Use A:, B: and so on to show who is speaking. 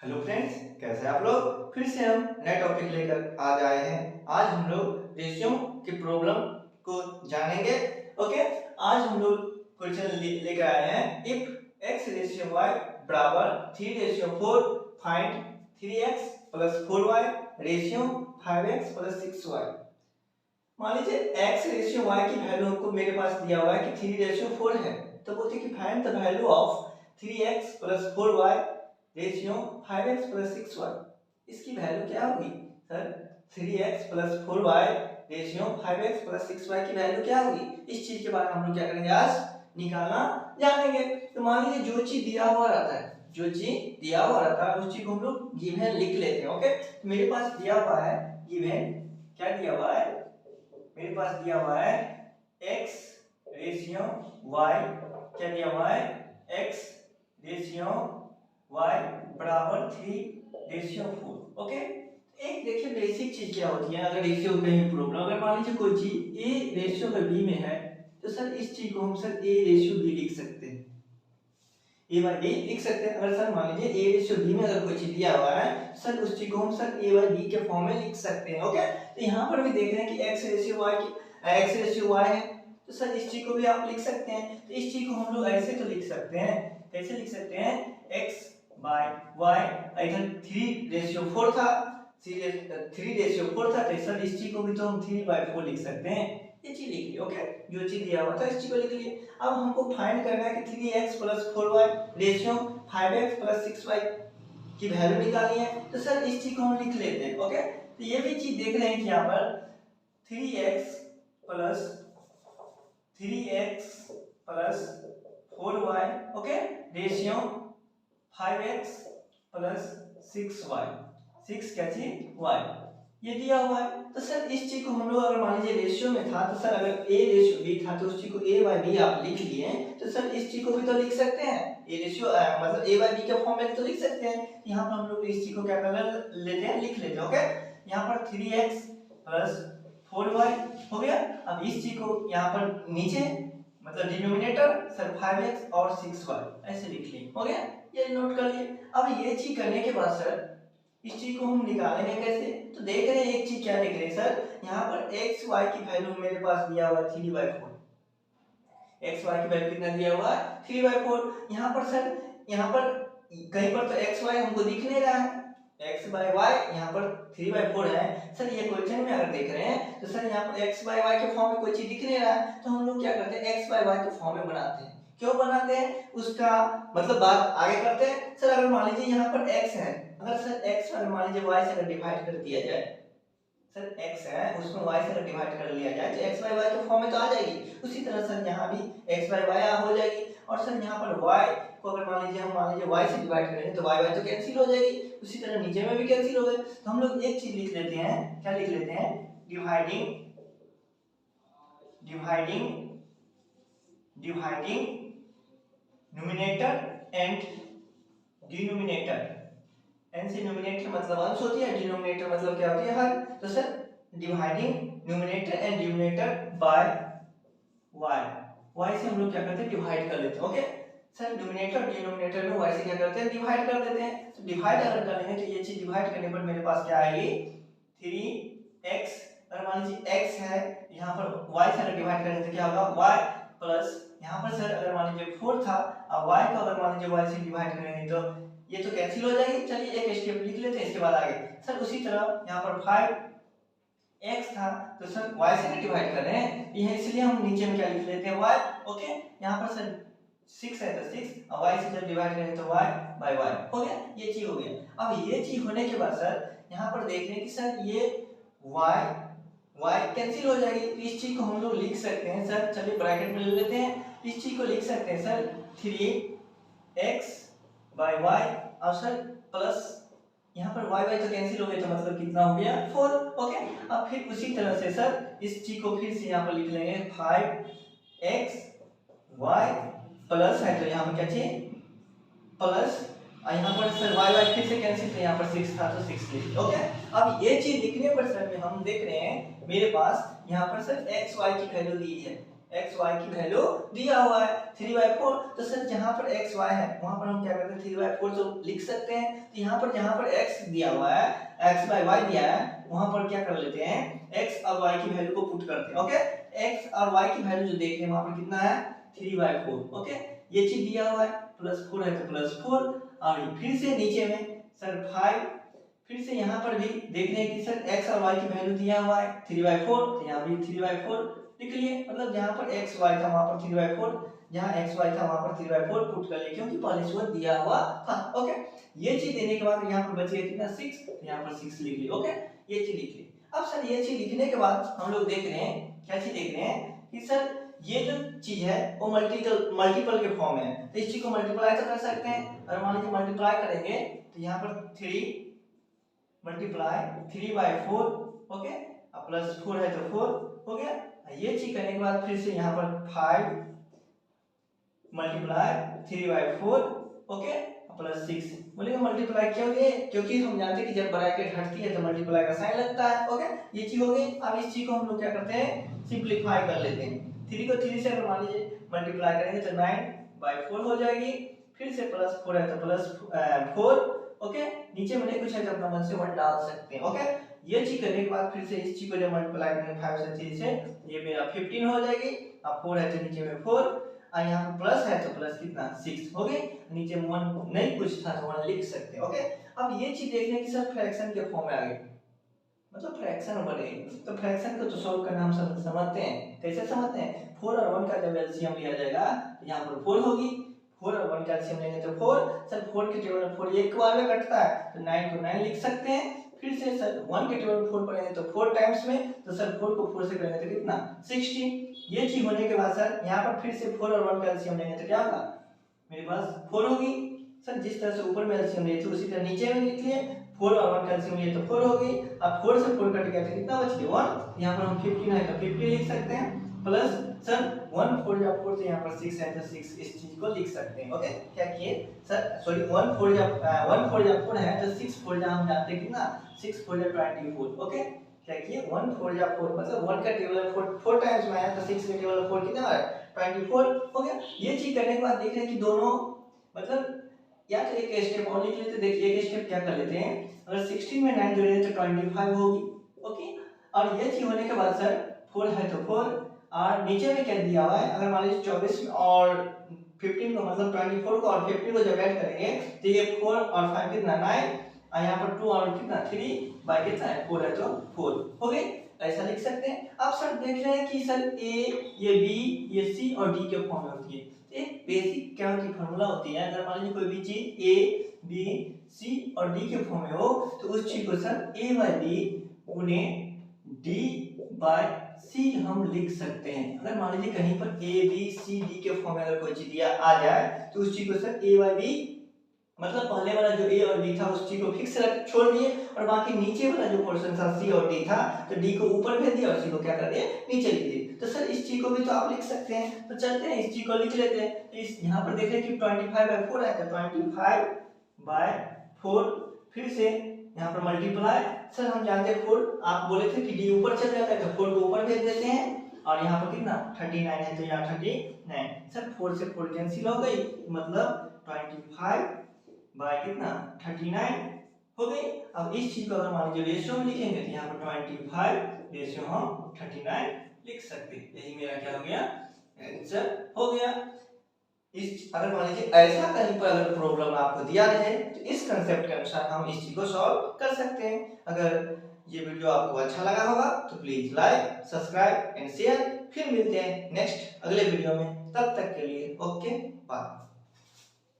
A: Hello friends, कैसे हैं आप लोग। फिर से हम नए टॉपिक लेकर आज आए हैं। आज हम लोग रेशियो की प्रॉब्लम को जानेंगे। ओके, आज हम लोग क्वेश्चन लेकर आए हैं। इफ x रेशियो y बराबर 3:4 find 3x plus 4y ratio 5x plus 6y। मान लीजिए x रेशियो y की वैल्यू हमको मेरे पास दिया हुआ है कि 3:4 है, तो बोलते कि find the value of 3x plus 4y ratio 5x plus 6y। इसकी वैल्यू क्या होगी sir? 3x plus 4y ratio 5x plus 6y की वैल्यू क्या होगी? इस चीज के बारे में हम लोग क्या करेंगे, आज निकालना जानेंगे। तो मान लीजिए जो चीज दिया हुआ रहता है, जो चीज दिया हुआ रहता है उस चीज को हम लोग गिवन लिख लेते हैं। ओके, तो मेरे पास दिया हुआ है गिवन, क्या दिया हुआ है मेरे पास दिया हुआ है x रेशियो y, क्या दिया हुआ है x रेशियो y बराबर 3:4। ओके, एक देखिए बेसिक चीज क्या होती है। अगर रेशियो कहीं प्रॉब्लम, अगर मान लीजिए कोई चीज a रेशियो अगर b में है, तो सर इस चीज को हम सर a रेशियो b लिख सकते हैं, a बाय b लिख सकते हैं। अगर सर मान लीजिए a रेशियो b में अगर कोई चीज दिया हुआ है, सर उस चीज को हम सर a बाय b के फॉर्म में लिख सकते हैं। ओके, तो यहाँ पर भी देख रहे हैं कि x रेशियो y है, तो सर इस चीज को भी आप लिख सकते हैं। तो इस चीज को हम लोग ऐसे तो लिख सकते हैं, कैसे लिख सकते हैं, x बाय y, इधर 3:4 था, 3:4 था, तो सर इस चीज को भी तो हम 3/4 लिख सकते हैं। ये चीज लिख लिए। ओके, जो चीज दिया हुआ था इस चीज को लिख लिए। अब हमको फाइंड करना है कि 3x plus 4y ratio 5x plus 6y की वैल्यू निकालनी है। तो सर इस चीज को हम लिख लेते हैं। ओके, तो ये भी चीज देख रहे हैं कि यहाँ पर 3x plus 4y, okay, ratio 5x plus 6y, 6 क्या चीज y, ये दिया हुआ है। तो सर इस चीज को हम लोग अगर मान लीजिए रेशियो में था, तो सर अगर a रेशियो b था तो उस चीज को a बाय b आप लिख लिए, तो सर इस चीज को भी तो लिख सकते हैं, a रेशियो मतलब a बाय b के फॉर्म में तो लिख सकते हैं। यहाँ पर हम लोग इस चीज को क्या कर लेते हैं, लिख लेते हैं। ओके, यहाँ पर 3x प्लस 4y हो गया। अब इस चीज को यहाँ पर नीचे मतलब डिनोमिनेटर सर 5x और 6y ऐसे लिख लिए। हो गया, ये नोट कर लिए। अब ये चीज करने के बाद सर इस चीज को हम निकालेंगे कैसे, तो देख रहे हैं एक चीज क्या लिख रहे हैं सर, यहाँ पर x y की वैल्यू मेरे पास दिया हुआ है 3/4, x y की वैल्यू कितना दिया हुआ है 3/4। यहाँ पर सर यहाँ पर कहीं पर तो x y हमको दिख नहीं रहा है, x बाय y यहाँ पर 3/4 है। सर ये क्वेश्चन में अगर देख रहे हैं तो सर यहाँ पर x बाय y के फॉर्म में कोई चीज दिख नहीं रहा है, तो हम लोग क्या करते हैं x बाय y के फॉर्म में बनाते हैं। क्यों बनाते हैं उसका मतलब बात आगे करते हैं। सर अगर मान लीजिए यहाँ पर x है, अगर सर x अगर मान लीजिए y से अगर डिवाइड कर दिया जाए, सर x है उसको y से अगर डिवाइड कर लिया जाए तो x बाय y के फॉर्म में तो आ जाएगी। उसी तरह सर यहाँ भी x बाय y हो जाएगी। और सर यहाँ पर y को अगर मान लीजिए y से डिवाइड करेंगे तो y तो कैंसिल हो जाएगी, उसी तरह नीचे में भी कैंसिल हो गए। तो हम लोग एक चीज लिख लेते हैं, क्या लिख लेते हैं, dividing numerator and denominator. n से न्यूमरेटर मतलब अंश होती है, डिनोमिनेटर मतलब क्या होती है हर। तो sir dividing numerator and denominator by y से हम लोग क्या करते हैं, डिवाइड कर लेते हैं। ओके, सर न्यूमरेटर और डिनोमिनेटर में y से क्या करते हैं, डिवाइड कर देते हैं। तो डिवाइड अगर करेंगे तो ये चीज डिवाइड करने पर मेरे पास क्या आएगी 3x, अगर मान लीजिए x है यहाँ पर y से अगर डिवाइड करेंगे तो क्या होगा y प्लस यहाँ पर सर अगर मान लीजिए 4 था, अब y को अगर मान लीजिए y से डिवाइड करेंगे तो ये तो कैंसिल हो जाएगी। चलिए एक स्टेप लिख लेते हैं, इसके बाद आगे सर उसी तरह यहाँ पर 5x था तो सर y से डिवाइड कर रहे हैं, ये इसलिए हम नीचे में क्या लिख लेते हैं y। ओके, यहाँ पर सर 6 है तो 6 और y से जब डिवाइड करेंगे तो y बाय y हो गया, ये चीज हो गया। अब ये चीज होने के बाद सर यहाँ पर देख रहे हैं कि सर ये y कैंसिल हो जाएगी, तो इस चीज को हम लोग लिख सकते हैं सर, चलिए ब्रैकेट में ले लेते हैं, इस चीज को लिख सकते हैं सर 3x बाय y और सर प्लस यहाँ पर y तो कैंसिल हो गया, तो मतलब कितना हो गया 4। ओके, अब फिर उसी तरह से सर इस चीज को फिर से यहाँ पर लिख लेंगे 5x y प्लस है तो यहाँ पर क्या चाहिए प्लस, और यहाँ पर सर y फिर से कैंसिल, तो यहाँ पर 6 था तो 6 लिख। ओके, अब ये चीज लिखने पर सर हम देख रहे हैं मेरे पास यहाँ पर सर x y की वैल्यू दी है, एक्स वाई की वैल्यू दिया हुआ है 3/4। तो सर जहां पर एक्स वाई है वहां पर हम क्या करते हैं 3/4 तो लिख सकते हैं। तो यहाँ पर जहां पर एक्स दिया हुआ है, एक्स बाय वाई दिया है, वहां पर क्या कर लेते हैं एक्स और वाई की वैल्यू को पुट करते हैं। ओके, एक्स और वाई की वैल्यू जो देख रहे हैं वहां पर कितना है 3/4। ओके, ये चीज दिया हुआ है, +4 है तो +4, और फिर से नीचे में सर 5, फिर से यहाँ पर भी देख रहे हैं कि सर x और y की वैल्यू दिया हुआ है 3/4, तो यहाँ भी 3/4 लिख लिए। मतलब जहाँ पर x y था वहाँ पर 3/4, जहाँ x y था वहाँ पर 3/4 पुट कर लिए, क्योंकि पहले से वो दिया हुआ था। ओके, ये चीज देने के बाद यहाँ पर बच गया कितना 6, तो यहाँ पर 6 लिख लिए। ओके, ये चीज लिख ली। अब सर ये चीज लिखने के बाद हम लोग देख रहे हैं, क्या चीज देख रहे हैं कि सर ये जो चीज है वो मल्टीपल के फॉर्म में है, तो इस चीज को मल्टीप्लाई तो कर सकते हैं। अगर मान लीजिए मल्टीप्लाई करेंगे तो यहाँ पर 3 मल्टीप्लाई 3/4, ओके, अब +4 है तो 4 हो गया। ये चीज करने के बाद फिर से यहाँ पर 5 मल्टीप्लाई 3/4, ओके, +6। बोलेगा मल्टीप्लाई क्यों ये, क्योंकि हम जानते हैं कि जब ब्रैकेट हटती है तो मल्टीप्लाई का साइन लगता है। ओके, ये चीज हो गई। अब इस चीज को हम लोग क्या करते हैं सिंपलीफाई कर लेते हैं। 3 को 3 से अगर मान लीजिए मल्टीप्लाई करेंगे तो 9/4 हो जाएगी, फिर से +4 है तो +4, ओके, नीचे में नहीं कुछ है तो अपना मन से 1 डाल सकते हैं। ओके, ये चीज करने के बाद फिर से इस चीज को जब मल्टीप्लाई करेंगे 5 से 3 से, ये मेरा 15 हो जाएगी। अब 4 है तो नीचे में 4, और यहाँ पर प्लस है तो प्लस कितना 6 हो गई, नीचे में 1 नहीं कुछ था तो 1 लिख सकते हैं। ओके, अब ये चीज देखने की सर फ्रैक्शन के फॉर्म में आ गई, मतलब फ्रैक्शन बने, तो फ्रैक्शन को तो सॉल्व करना हम समझते हैं। कैसे समझते हैं, 4 और 1 का जब एलसीएम लिया जाएगा तो यहाँ पर 4 होगी, 4 और 1 का एलसीएम लेंगे तो 4, सर 4 के टेबल में 4 एक बार में कटता है तो 9 को 9 लिख सकते हैं। फिर से सर 1 के टेबल में 4 पढ़ेंगे तो 4 टाइम्स में, तो सर 4 को 4 से करेंगे तो कितना 16। ये चीज होने के बाद सर यहाँ पर फिर से 4 और 1 का एलसीएम लेंगे तो क्या होगा, मेरे पास 4 होगी। सर जिस तरह से ऊपर में एलसीएम लिए थे उसी तरह नीचे में लिख लिए, 4 और 1 का एलसीएम लिए तो 4 हो गई। अब 4 से 4 कट गया तो कितना बच गया 1, यहाँ पर हम 15 है तो 50 लिख सकते हैं, प्लस सर 1 4 या 4 से यहाँ पर 6 है तो 6 इस चीज को लिख सकते हैं। ओके, क्या किए सर, सॉरी 1 4 या 4 है तो 6 4 या हम जानते हैं कितना 6 4 या 24। ओके, क्या किए 1 4 या 4, मतलब 1 का टेबल में 4 टाइम्स में आया तो 6 के टेबल में 4 कितना है 24 हो गया। ये चीज करने के बाद देख रहे हैं कि दोनों मतलब या तो एक स्टेप और लिख लेते, देखिए एक स्टेप क्या कर लेते हैं, अगर 16 में 9 जोड़े तो 25 होगी। ओके, और ये चीज होने के बाद सर 4 है तो 4, और नीचे में क्या दिया हुआ है, अगर मान लीजिए 24 और 15 को मतलब 24 को और 15 को जब ऐड करेंगे तो ये 4 और 5 कितना 9, और यहाँ पर 2 और कितना 3 बाई कितना है 4 है तो 4 हो गई, ऐसा लिख सकते हैं। अब सर देख रहे हैं कि सर ए, ये बी, ये सी और डी के फॉर्म में होती है। एक बेसिक क्या होती है फार्मूला होती है, अगर मान लीजिए कोई भी चीज ए बी सी और डी के फॉर्म में हो तो उस चीज को सर ए बाई बी गुने डी बाय सी हम लिख सकते हैं। अगर मान लीजिए कहीं पर ए बी सी डी के फॉर्म में अगर कोई चीज दिया आ जाए तो उस चीज को सर ए बाई बी, मतलब पहले वाला जो ए और बी था उस चीज को फिक्स रख छोड़ दिए, और बाकी नीचे वाला जो पोर्शन था सी और डी था तो डी को ऊपर भेज दिया और सी को क्या कर दिया नीचे लिख दिए। तो सर इस चीज को भी तो आप लिख सकते हैं, तो चलते हैं इस चीज को लिख लेते हैं। तो इस यहाँ पर देख रहे हैं कि 25/4 है तो 25/4, फिर से यहाँ पर मल्टीप्लाई, सर हम जानते हैं 4, आप बोले थे कि डी ऊपर चल जाता है तो 4 को ऊपर भेज देते हैं, और यहाँ पर कितना 39 है तो यहाँ 39, सर 4 से 4 कैंसिल हो गई, मतलब 25 बाय कितना 39 हो गई। अब इस चीज को अगर मान लीजिए रेशियो में लिखेंगे तो यहाँ पर 25 रेशियो हम 39 लिख सकते हैं। यही मेरा क्या हो गया आंसर हो गया। इस अगर मान लीजिए ऐसा कहीं पर अगर प्रॉब्लम आपको दिया रहे तो इस कंसेप्ट के अनुसार हम इस चीज को सॉल्व कर सकते हैं। अगर ये वीडियो आपको अच्छा लगा होगा तो please like subscribe and share. फिर मिलते हैं नेक्स्ट अगले वीडियो में, तब तक के लिए ओके बाय।